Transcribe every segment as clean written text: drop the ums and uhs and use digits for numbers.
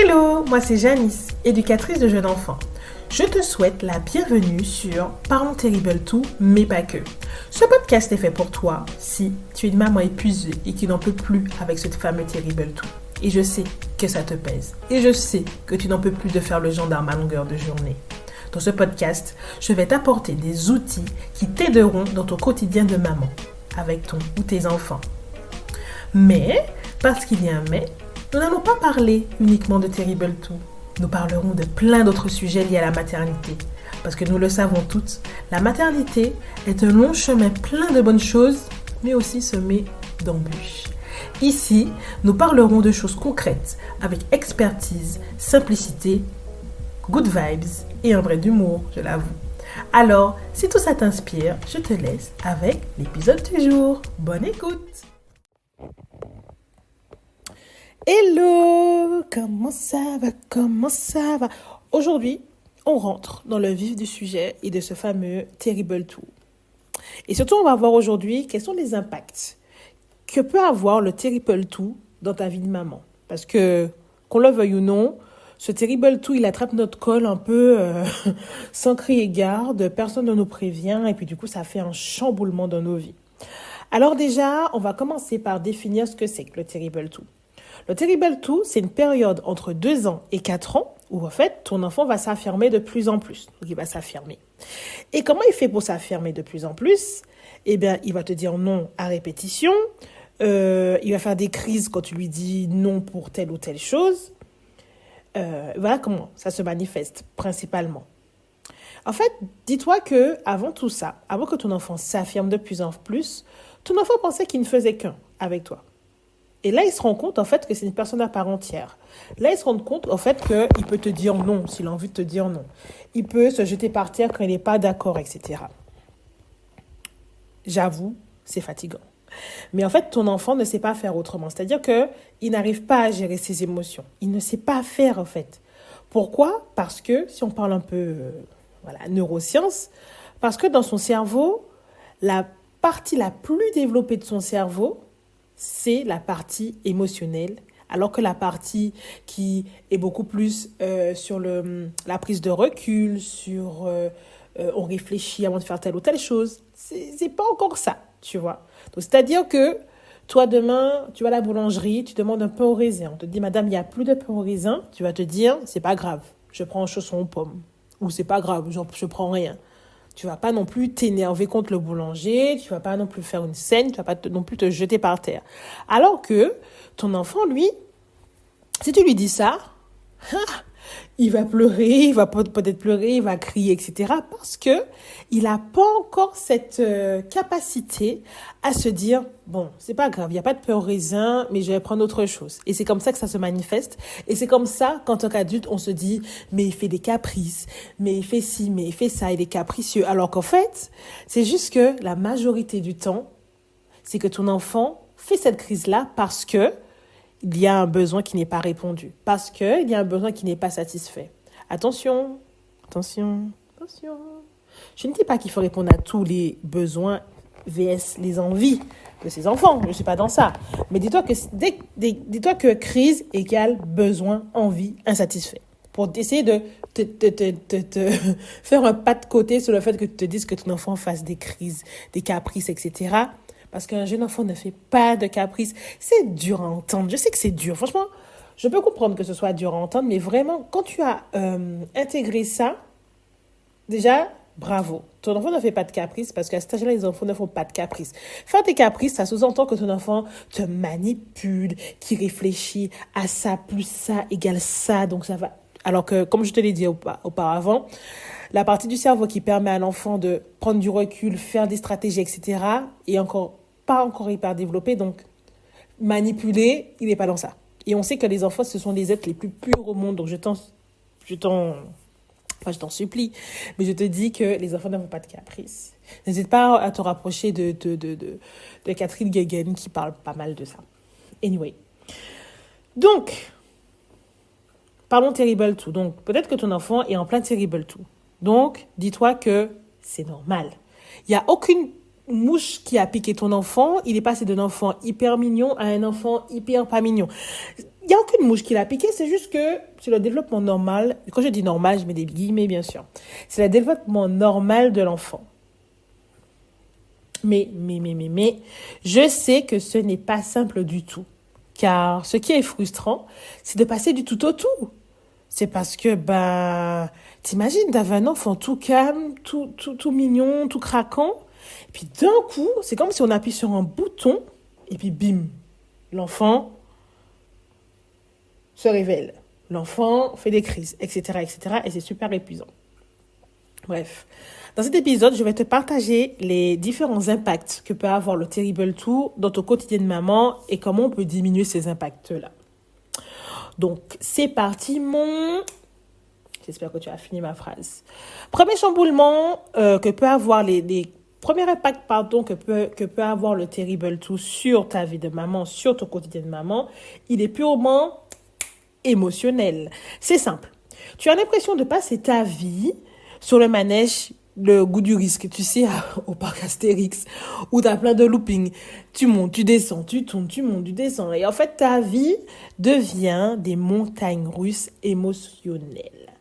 Hello, moi c'est Janice, éducatrice de jeunes enfants. Je te souhaite la bienvenue sur Parlons Terrible 2, mais pas que. Ce podcast est fait pour toi si tu es une maman épuisée et qui n'en peut plus avec ce fameux Terrible 2. Et je sais que ça te pèse. Et je sais que tu n'en peux plus de faire le gendarme à longueur de journée. Dans ce podcast, je vais t'apporter des outils qui t'aideront dans ton quotidien de maman, avec ton ou tes enfants. Mais, parce qu'il y a un mais, nous n'allons pas parler uniquement de Terrible 2. Nous parlerons de plein d'autres sujets liés à la maternité. Parce que nous le savons toutes, la maternité est un long chemin plein de bonnes choses, mais aussi semé d'embûches. Ici, nous parlerons de choses concrètes, avec expertise, simplicité, good vibes et un brin d'humour, je l'avoue. Alors, si tout ça t'inspire, je te laisse avec l'épisode du jour. Bonne écoute! Hello! Comment ça va? Aujourd'hui, on rentre dans le vif du sujet et de ce fameux Terrible 2. Et surtout, on va voir aujourd'hui quels sont les impacts que peut avoir le Terrible 2 dans ta vie de maman. Parce que, qu'on le veuille ou non, ce Terrible 2, il attrape notre col un peu sans crier garde, personne ne nous prévient et puis du coup, ça fait un chamboulement dans nos vies. Alors déjà, on va commencer par définir ce que c'est que le Terrible 2. Le Terrible 2, c'est une période entre 2 ans et 4 ans où en fait, ton enfant va s'affirmer de plus en plus. Donc, il va s'affirmer. Et comment il fait pour s'affirmer de plus en plus? Eh bien, il va te dire non à répétition. Il va faire des crises quand tu lui dis non pour telle ou telle chose. Voilà comment ça se manifeste principalement. En fait, dis-toi que avant tout ça, avant que ton enfant s'affirme de plus en plus, ton enfant pensait qu'il ne faisait qu'un avec toi. Et là, il se rend compte, en fait, que c'est une personne à part entière. Là, il se rend compte, en fait, qu'il peut te dire non, s'il a envie de te dire non. Il peut se jeter par terre quand il n'est pas d'accord, etc. J'avoue, c'est fatigant. Mais en fait, ton enfant ne sait pas faire autrement. C'est-à-dire qu'il n'arrive pas à gérer ses émotions. Il ne sait pas faire, en fait. Pourquoi? Parce que, si on parle un peu, neurosciences, parce que dans son cerveau, la partie la plus développée de son cerveau, c'est la partie émotionnelle, alors que la partie qui est beaucoup plus sur la prise de recul, sur on réfléchit avant de faire telle ou telle chose, c'est pas encore ça, tu vois. Donc, c'est-à-dire que toi, demain, tu vas à la boulangerie, tu demandes un pain au raisin. On te dit, madame, il n'y a plus de pain au raisin. Tu vas te dire, c'est pas grave, je prends un chausson aux pommes. Ou c'est pas grave, je prends rien. Tu vas pas non plus t'énerver contre le boulanger, tu vas pas non plus faire une scène, tu vas pas non plus te jeter par terre. Alors que ton enfant, lui, si tu lui dis ça, il va pleurer, il va peut-être pleurer, il va crier, etc. Parce que il n'a pas encore cette capacité à se dire, bon, c'est pas grave, il n'y a pas de pain au raisin, mais je vais prendre autre chose. Et c'est comme ça que ça se manifeste. Et c'est comme ça qu'en tant qu'adulte, on se dit, mais il fait des caprices, mais il fait ci, mais il fait ça, il est capricieux. Alors qu'en fait, c'est juste que la majorité du temps, c'est que ton enfant fait cette crise-là parce que il y a un besoin qui n'est pas répondu, parce qu'il y a un besoin qui n'est pas satisfait. Attention. Je ne dis pas qu'il faut répondre à tous les besoins vs les envies de ses enfants. Je ne suis pas dans ça. Mais dis-toi que crise égale besoin, envie, insatisfait. Pour essayer de te faire un pas de côté sur le fait que tu te dises que ton enfant fasse des crises, des caprices, etc. Parce qu'un jeune enfant ne fait pas de caprices. C'est dur à entendre. Je sais que c'est dur. Franchement, je peux comprendre que ce soit dur à entendre, mais vraiment, quand tu as intégré ça, déjà, bravo. Ton enfant ne fait pas de caprices parce qu'à cet âge-là, les enfants ne font pas de caprices. Faire des caprices, ça sous-entend que ton enfant te manipule, qu'il réfléchit à ça plus ça égale ça. Donc, ça va. Alors que, comme je te l'ai dit auparavant, la partie du cerveau qui permet à l'enfant de prendre du recul, faire des stratégies, etc., est pas encore hyper développée. Donc, manipuler, il n'est pas dans ça. Et on sait que les enfants, ce sont les êtres les plus purs au monde. Donc, je t'en supplie. Mais je te dis que les enfants n'ont pas de caprice. N'hésite pas à te rapprocher de Catherine Guéguen qui parle pas mal de ça. Anyway. Donc, parlons Terrible 2. Donc, peut-être que ton enfant est en plein Terrible 2. Donc, dis-toi que c'est normal. Il n'y a aucune mouche qui a piqué ton enfant. Il est passé d'un enfant hyper mignon à un enfant hyper pas mignon. Il n'y a aucune mouche qui l'a piqué, c'est juste que c'est le développement normal. Quand je dis normal, je mets des guillemets, bien sûr. C'est le développement normal de l'enfant. Mais, je sais que ce n'est pas simple du tout. Car ce qui est frustrant, c'est de passer du tout au tout. C'est parce que, t'imagines, t'avais un enfant tout calme, tout mignon, tout craquant. Et puis d'un coup, c'est comme si on appuie sur un bouton, et puis bim, l'enfant se révèle. L'enfant fait des crises, etc., etc. Et c'est super épuisant. Bref, dans cet épisode, je vais te partager les différents impacts que peut avoir le Terrible 2 dans ton quotidien de maman et comment on peut diminuer ces impacts-là. Donc, c'est parti, J'espère que tu as fini ma phrase. Premier chamboulement que peut avoir les premiers impacts, que peut avoir le Terrible 2 sur ta vie de maman, sur ton quotidien de maman, il est purement émotionnel. C'est simple. Tu as l'impression de passer ta vie sur le manège, le goût du risque, tu sais, au parc Astérix, où tu as plein de loopings. Tu montes, tu descends, tu tournes, tu montes, tu descends. Et en fait, ta vie devient des montagnes russes émotionnelles.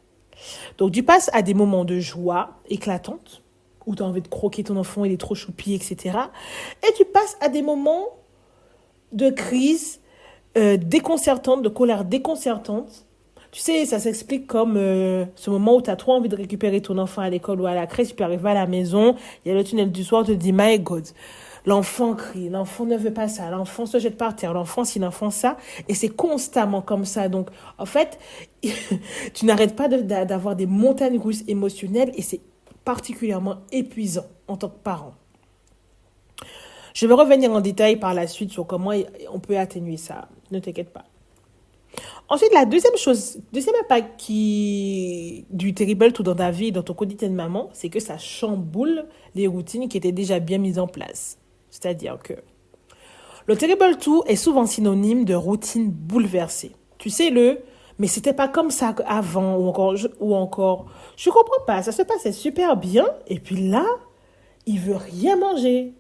Donc, tu passes à des moments de joie éclatante, où tu as envie de croquer ton enfant, il est trop choupi, etc. Et tu passes à des moments de crise déconcertante, de colère déconcertante. Tu sais, ça s'explique comme ce moment où tu as trop envie de récupérer ton enfant à l'école ou à la crèche, tu peux arriver à la maison, il y a le tunnel du soir, tu te dis, my God, l'enfant crie, l'enfant ne veut pas ça, l'enfant se jette par terre, l'enfant ci, l'enfant ça, et c'est constamment comme ça. Donc, en fait, tu n'arrêtes pas d'avoir des montagnes russes émotionnelles et c'est particulièrement épuisant en tant que parent. Je vais revenir en détail par la suite sur comment on peut atténuer ça, ne t'inquiète pas. Ensuite, la deuxième impact du Terrible 2 dans ta vie, dans ton quotidien de maman, c'est que ça chamboule les routines qui étaient déjà bien mises en place. C'est-à-dire que le Terrible 2 est souvent synonyme de routine bouleversée. Tu sais, mais c'était pas comme ça avant, ou encore, je comprends pas, ça se passait super bien, et puis là, il veut rien manger.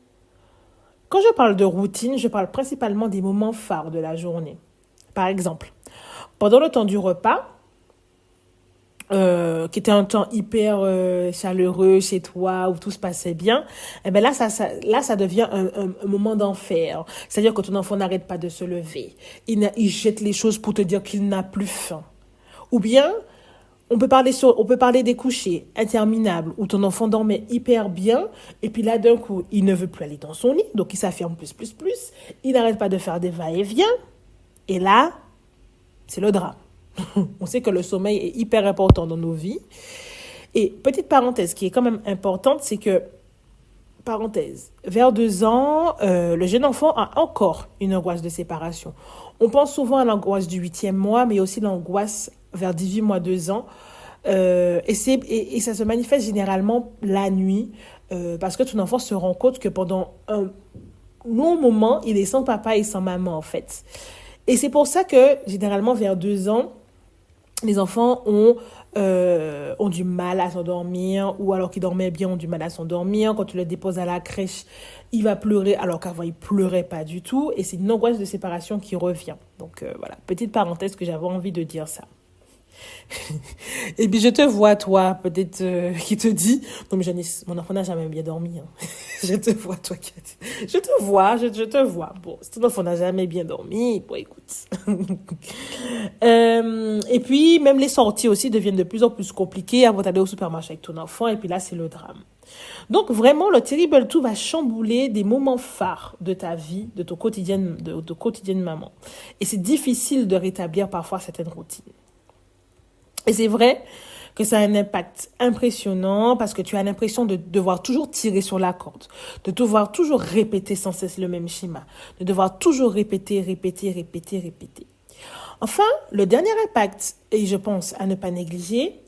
Quand je parle de routine, je parle principalement des moments phares de la journée. Par exemple, pendant le temps du repas, qui était un temps hyper chaleureux chez toi, où tout se passait bien, et ben là, ça devient un moment d'enfer. C'est-à-dire que ton enfant n'arrête pas de se lever. Il jette les choses pour te dire qu'il n'a plus faim. Ou bien, on peut parler des couchers interminables où ton enfant dormait hyper bien et puis là, d'un coup, il ne veut plus aller dans son lit, donc il s'affirme plus. Il n'arrête pas de faire des va-et-vient. Et là, c'est le drame. On sait que le sommeil est hyper important dans nos vies. Et petite parenthèse qui est quand même importante, c'est que, vers 2 ans, le jeune enfant a encore une angoisse de séparation. On pense souvent à l'angoisse du 8e mois, mais aussi l'angoisse vers 18 mois, 2 ans. Et ça se manifeste généralement la nuit, parce que ton enfant se rend compte que pendant un long moment, il est sans papa et sans maman, en fait. Et c'est pour ça que, généralement, vers 2 ans, les enfants ont du mal à s'endormir, ou alors qu'ils dormaient bien, ont du mal à s'endormir. Quand tu le déposes à la crèche, il va pleurer, alors qu'avant, il pleurait pas du tout. Et c'est une angoisse de séparation qui revient. Donc, voilà, petite parenthèse que j'avais envie de dire ça. Et puis je te vois, toi, peut-être qui te dit, non mais Janice, mon enfant n'a jamais bien dormi. Hein. Je te vois, toi, je te vois. Bon, si ton enfant n'a jamais bien dormi, bon, écoute. Et puis, même les sorties aussi deviennent de plus en plus compliquées avant d'aller au supermarché avec ton enfant. Et puis là, c'est le drame. Donc vraiment, le Terrible 2 va chambouler des moments phares de ta vie, de ton quotidien de maman. Et c'est difficile de rétablir parfois certaines routines. Et c'est vrai que ça a un impact impressionnant parce que tu as l'impression de devoir toujours tirer sur la corde, de devoir toujours répéter sans cesse le même schéma, de devoir toujours répéter. Enfin, le dernier impact, et je pense à ne pas négliger,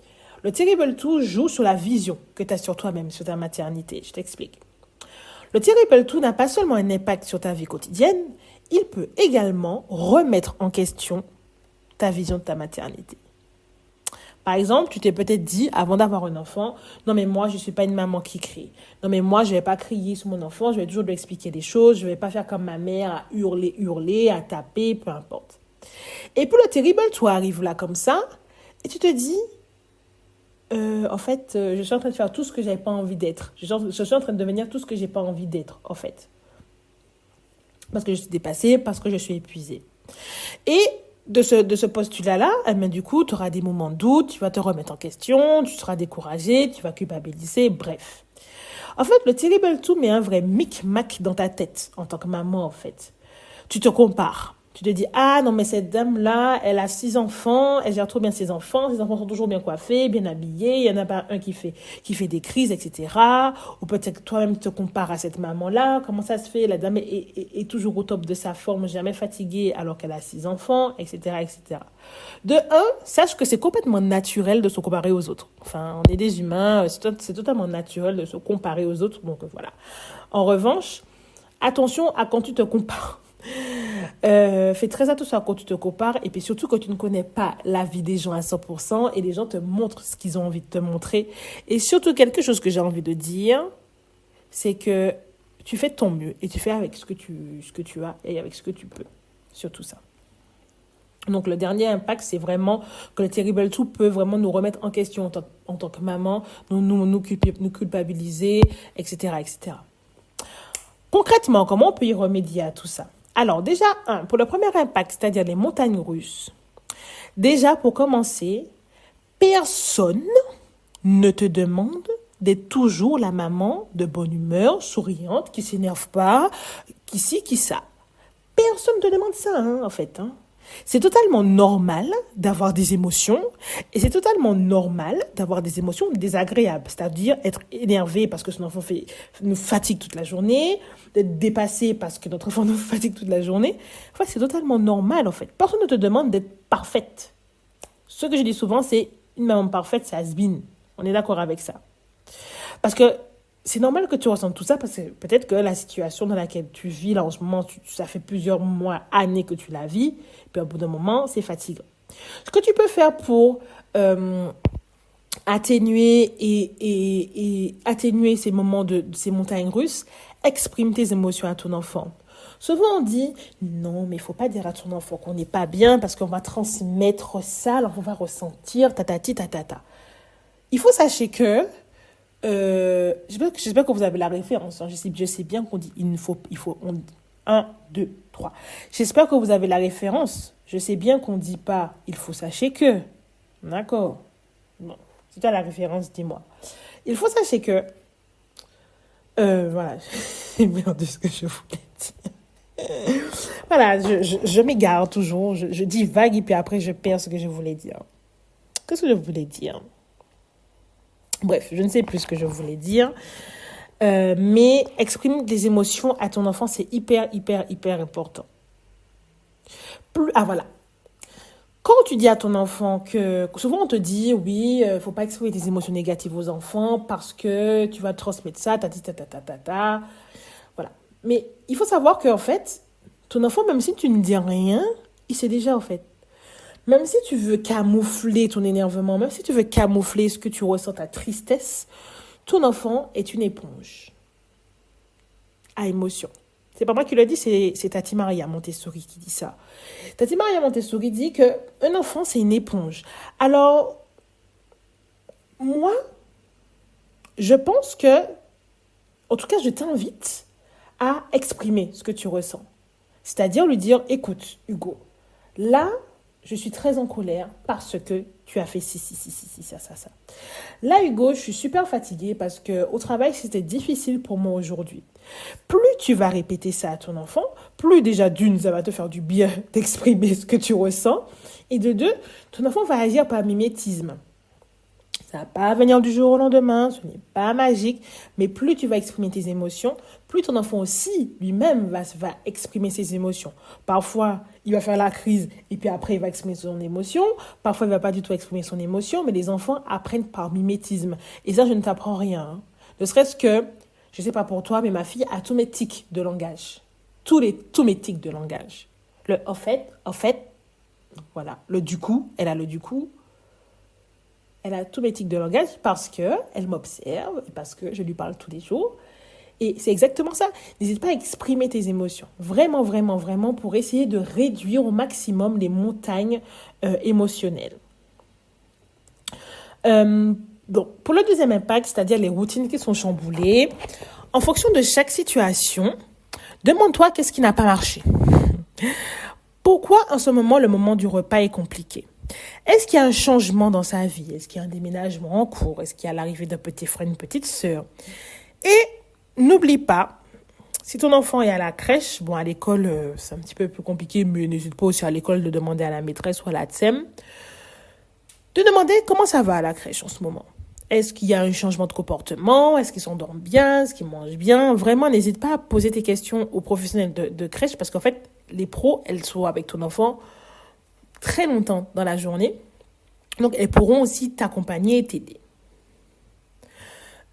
le Terrible 2 joue sur la vision que tu as sur toi-même, sur ta maternité. Je t'explique. Le Terrible 2 n'a pas seulement un impact sur ta vie quotidienne, il peut également remettre en question ta vision de ta maternité. Par exemple, tu t'es peut-être dit, avant d'avoir un enfant, non mais moi, je ne suis pas une maman qui crie. Non mais moi, je ne vais pas crier sur mon enfant, je vais toujours lui expliquer des choses, je ne vais pas faire comme ma mère, à hurler, à taper, peu importe. Et puis le terrible, toi, arrive là comme ça, et tu te dis, en fait, je suis en train de faire tout ce que j'avais pas envie d'être. Je suis en train de devenir tout ce que j'ai pas envie d'être, en fait. Parce que je suis dépassée, parce que je suis épuisée. Et de ce postulat-là, eh bien, du coup, tu auras des moments de doute, tu vas te remettre en question, tu seras découragé, tu vas culpabiliser, bref. En fait, le terrible tout met un vrai micmac dans ta tête en tant que maman, en fait. Tu te compares. Tu te dis, ah non, mais cette dame-là, elle a 6 enfants, elle gère trop bien ses enfants sont toujours bien coiffés, bien habillés, il n'y en a pas un qui fait des crises, etc. Ou peut-être toi-même te compares à cette maman-là, comment ça se fait, la dame est toujours au top de sa forme, jamais fatiguée alors qu'elle a 6 enfants, etc., etc. De un, sache que c'est complètement naturel de se comparer aux autres. Enfin, on est des humains, c'est totalement naturel de se comparer aux autres, donc voilà. En revanche, attention à quand tu te compares. Fais très attention à quand tu te compares et puis surtout quand tu ne connais pas la vie des gens à 100% et les gens te montrent ce qu'ils ont envie de te montrer. Et surtout quelque chose que j'ai envie de dire, c'est que tu fais de ton mieux et tu fais avec ce que tu as et avec ce que tu peux. Surtout ça. Donc le dernier impact, c'est vraiment que le Terrible 2 peut vraiment nous remettre en question en tant que maman, nous culpabiliser, etc., etc. Concrètement, comment on peut y remédier à tout ça? Alors déjà, pour le premier impact, c'est-à-dire les montagnes russes, déjà pour commencer, personne ne te demande d'être toujours la maman de bonne humeur, souriante, qui s'énerve pas, qui ci, qui ça. Personne ne te demande ça, en fait. C'est totalement normal d'avoir des émotions et c'est totalement normal d'avoir des émotions désagréables, c'est-à-dire être énervé parce que son enfant nous fatigue toute la journée, d'être dépassé parce que notre enfant nous fatigue toute la journée. En fait, c'est totalement normal, en fait. Personne ne te demande d'être parfaite. Ce que je dis souvent, c'est une maman parfaite, c'est has-been. On est d'accord avec ça. Parce que c'est normal que tu ressentes tout ça parce que peut-être que la situation dans laquelle tu vis là en ce moment, ça fait plusieurs mois, années que tu la vis, puis au bout d'un moment, c'est fatigant. Ce que tu peux faire pour atténuer et atténuer ces moments de ces montagnes russes, exprime tes émotions à ton enfant. Souvent on dit, non, mais il ne faut pas dire à ton enfant qu'on n'est pas bien parce qu'on va transmettre ça, l'enfant va ressentir, tatati, tatata. Il faut sachez que j'espère que vous avez la référence. Je sais bien qu'on dit il faut 1, 2, 3. J'espère que vous avez la référence. Je sais bien qu'on ne dit pas il faut sachez que. D'accord. Bon, si tu as la référence, dis-moi. Il faut sachez que. Voilà, j'ai perdu ce que je voulais dire. Voilà, je m'égare toujours. Je dis vague et puis après je perds ce que je voulais dire. Qu'est-ce que je voulais dire? Bref, je ne sais plus ce que je voulais dire. Mais exprimer des émotions à ton enfant, c'est hyper, hyper, hyper important. Voilà. Quand tu dis à ton enfant que... Souvent, on te dit, oui, faut pas exprimer des émotions négatives aux enfants parce que tu vas transmettre ça, ta. Voilà. Mais il faut savoir qu'en fait, ton enfant, même si tu ne dis rien, il sait déjà, en fait. Même si tu veux camoufler ton énervement, même si tu veux camoufler ce que tu ressens, ta tristesse, ton enfant est une éponge à émotion. C'est pas moi qui le dis, c'est Tati Maria Montessori qui dit ça. Tati Maria Montessori dit qu'un enfant, c'est une éponge. Alors, moi, je pense que, en tout cas, je t'invite à exprimer ce que tu ressens. C'est-à-dire lui dire, écoute, Hugo, là, je suis très en colère parce que tu as fait ci, ça. Là, Hugo, je suis super fatiguée parce qu'au travail, c'était difficile pour moi aujourd'hui. Plus tu vas répéter ça à ton enfant, plus déjà d'une, ça va te faire du bien d'exprimer ce que tu ressens. Et de deux, ton enfant va agir par mimétisme. Ça ne va pas venir du jour au lendemain, ce n'est pas magique, mais plus tu vas exprimer tes émotions, plus ton enfant aussi lui-même va exprimer ses émotions. Parfois, il va faire la crise et puis après, il va exprimer son émotion. Parfois, il ne va pas du tout exprimer son émotion, mais les enfants apprennent par mimétisme. Et ça, je ne t'apprends rien. Ne serait-ce que, je ne sais pas pour toi, mais ma fille a tous mes tics de langage. Tous mes tics de langage. Le en fait, voilà. Le du coup, elle a le du coup. Elle a tous mes tics de langage parce qu'elle m'observe et parce que je lui parle tous les jours. Et c'est exactement ça. N'hésite pas à exprimer tes émotions. Vraiment, vraiment, vraiment, pour essayer de réduire au maximum les montagnes émotionnelles. Donc, pour le deuxième impact, c'est-à-dire les routines qui sont chamboulées, en fonction de chaque situation, demande-toi qu'est-ce qui n'a pas marché. Pourquoi en ce moment, le moment du repas est compliqué? Est-ce qu'il y a un changement dans sa vie? Est-ce qu'il y a un déménagement en cours? Est-ce qu'il y a l'arrivée d'un petit frère, une petite sœur? Et n'oublie pas, si ton enfant est à la crèche, bon, à l'école, c'est un petit peu plus compliqué, mais n'hésite pas aussi à l'école de demander à la maîtresse ou à la TSEM, de demander comment ça va à la crèche en ce moment. Est-ce qu'il y a un changement de comportement? Est-ce qu'ils s'endorment bien? Est-ce qu'ils mangent bien? Vraiment, n'hésite pas à poser tes questions aux professionnels de crèche parce qu'en fait, les pros, elles sont avec ton enfant très longtemps dans la journée. Donc, elles pourront aussi t'accompagner et t'aider.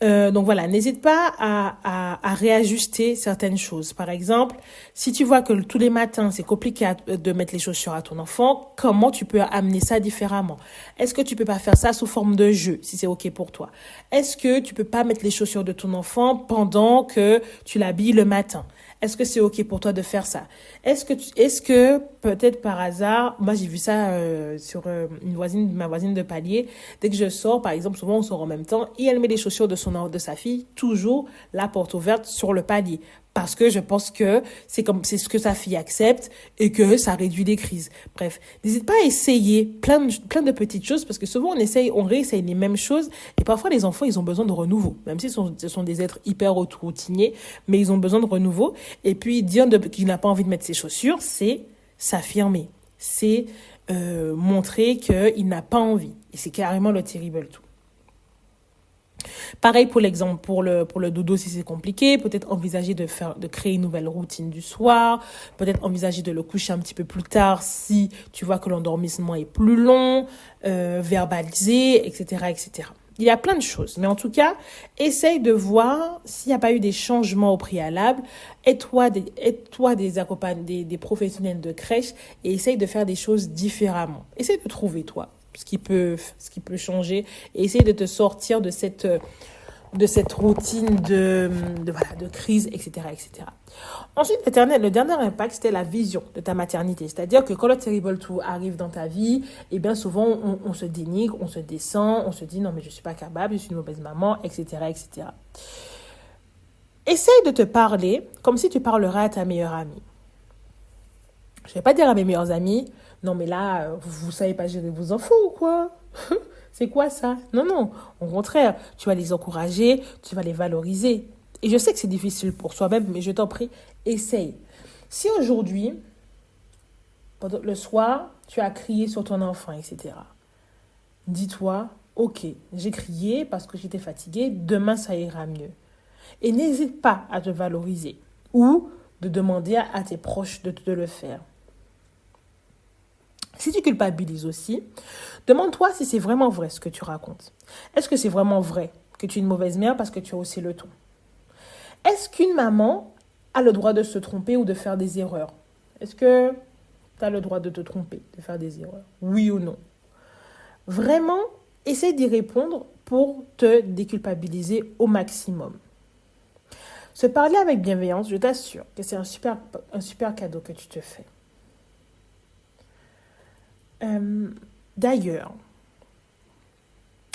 Donc voilà, n'hésite pas à réajuster certaines choses. Par exemple, si tu vois que tous les matins, c'est compliqué de mettre les chaussures à ton enfant, comment tu peux amener ça différemment? Est-ce que tu peux pas faire ça sous forme de jeu, si c'est OK pour toi? Est-ce que tu peux pas mettre les chaussures de ton enfant pendant que tu l'habilles le matin? Est-ce que c'est OK pour toi de faire ça? Est-ce que peut-être par hasard, moi j'ai vu ça sur ma voisine de palier, dès que je sors, par exemple, souvent on sort en même temps, et elle met les chaussures de sa fille, toujours la porte ouverte sur le palier. Parce que je pense que c'est ce que sa fille accepte et que ça réduit les crises. Bref, n'hésite pas à essayer plein de petites choses parce que souvent on réessaye les mêmes choses et parfois les enfants, ils ont besoin de renouveau. Même si ce sont des êtres hyper routiniers, mais ils ont besoin de renouveau. Et puis, dire qu'il n'a pas envie de mettre ses chaussures, c'est s'affirmer. C'est montrer qu'il n'a pas envie. Et c'est carrément le terrible tout. Pareil pour l'exemple, pour le dodo, si c'est compliqué, peut-être envisager de créer une nouvelle routine du soir, peut-être envisager de le coucher un petit peu plus tard si tu vois que l'endormissement est plus long, verbaliser, etc., etc. Il y a plein de choses, mais en tout cas, essaye de voir s'il n'y a pas eu des changements au préalable. Aide-toi des professionnels de crèche et essaye de faire des choses différemment. Essaye de trouver, toi, ce qui peut changer et essayer de te sortir de cette routine de crise, etc., etc. Ensuite, le dernier impact, c'était la vision de ta maternité. C'est-à-dire que quand le Terrible 2 arrive dans ta vie, eh bien souvent, on se dénigre, on se descend, on se dit non, mais je ne suis pas capable, je suis une mauvaise maman, etc., etc. Essaye de te parler comme si tu parlerais à ta meilleure amie. Je ne vais pas dire à mes meilleurs amis, non mais là, vous ne savez pas gérer vos enfants ou quoi? C'est quoi ça? Non, non. Au contraire, tu vas les encourager, tu vas les valoriser. Et je sais que c'est difficile pour soi-même, mais je t'en prie, essaye. Si aujourd'hui, pendant le soir, tu as crié sur ton enfant, etc., dis-toi, ok, j'ai crié parce que j'étais fatiguée, demain ça ira mieux. Et n'hésite pas à te valoriser ou de demander à tes proches de te le faire. Si tu culpabilises aussi, demande-toi si c'est vraiment vrai ce que tu racontes. Est-ce que c'est vraiment vrai que tu es une mauvaise mère parce que tu as haussé le ton? Est-ce qu'une maman a le droit de se tromper ou de faire des erreurs? Est-ce que tu as le droit de te tromper, de faire des erreurs? Oui ou non? Vraiment, essaie d'y répondre pour te déculpabiliser au maximum. Se parler avec bienveillance, je t'assure que c'est un super cadeau que tu te fais. D'ailleurs,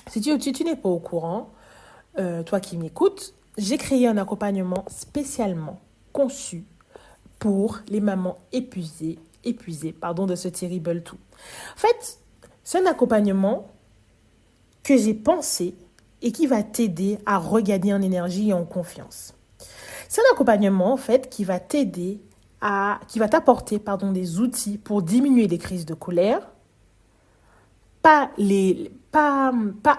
si tu n'es pas au courant, toi qui m'écoutes, j'ai créé un accompagnement spécialement conçu pour les mamans épuisées de ce Terrible 2. En fait, c'est un accompagnement que j'ai pensé et qui va t'aider à regagner en énergie et en confiance. C'est un accompagnement, en fait, qui va t'apporter des outils pour diminuer les crises de colère, pas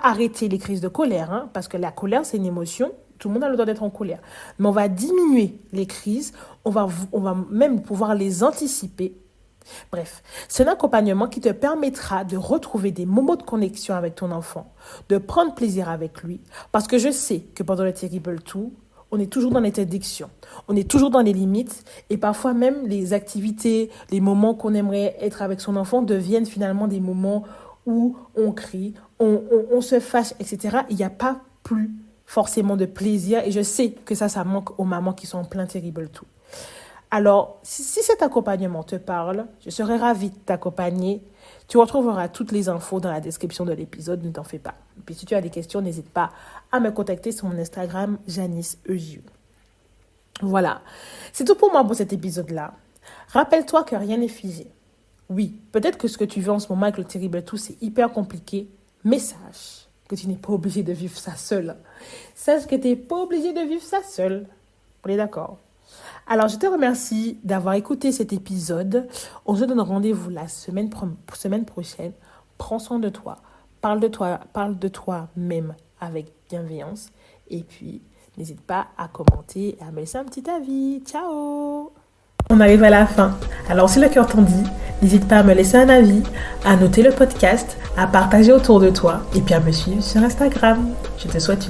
arrêter les crises de colère, hein, parce que la colère, c'est une émotion. Tout le monde a le droit d'être en colère. Mais on va diminuer les crises. On va même pouvoir les anticiper. Bref, c'est un accompagnement qui te permettra de retrouver des moments de connexion avec ton enfant, de prendre plaisir avec lui. Parce que je sais que pendant le Terrible 2, on est toujours dans l'interdiction. On est toujours dans les limites. Et parfois même, les activités, les moments qu'on aimerait être avec son enfant deviennent finalement des moments où on crie, on se fâche, etc. Il n'y a pas plus forcément de plaisir. Et je sais que ça manque aux mamans qui sont en plein Terrible 2. Alors, si cet accompagnement te parle, je serais ravie de t'accompagner. Tu retrouveras toutes les infos dans la description de l'épisode, ne t'en fais pas. Et puis si tu as des questions, n'hésite pas à me contacter sur mon Instagram, Janice EJU. Voilà, c'est tout pour moi pour cet épisode-là. Rappelle-toi que rien n'est figé. Oui, peut-être que ce que tu vis en ce moment avec le Terrible 2, c'est hyper compliqué, mais sache que tu n'es pas obligé de vivre ça seul. Sache que tu n'es pas obligé de vivre ça seul. On est d'accord? Alors, je te remercie d'avoir écouté cet épisode. On se donne rendez-vous la semaine prochaine. Prends soin de toi. Parle de toi-même avec bienveillance. Et puis, n'hésite pas à commenter et à me laisser un petit avis. Ciao! On arrive à la fin. Alors, si le cœur t'en dit, n'hésite pas à me laisser un avis, à noter le podcast, à partager autour de toi et puis à me suivre sur Instagram. Je te souhaite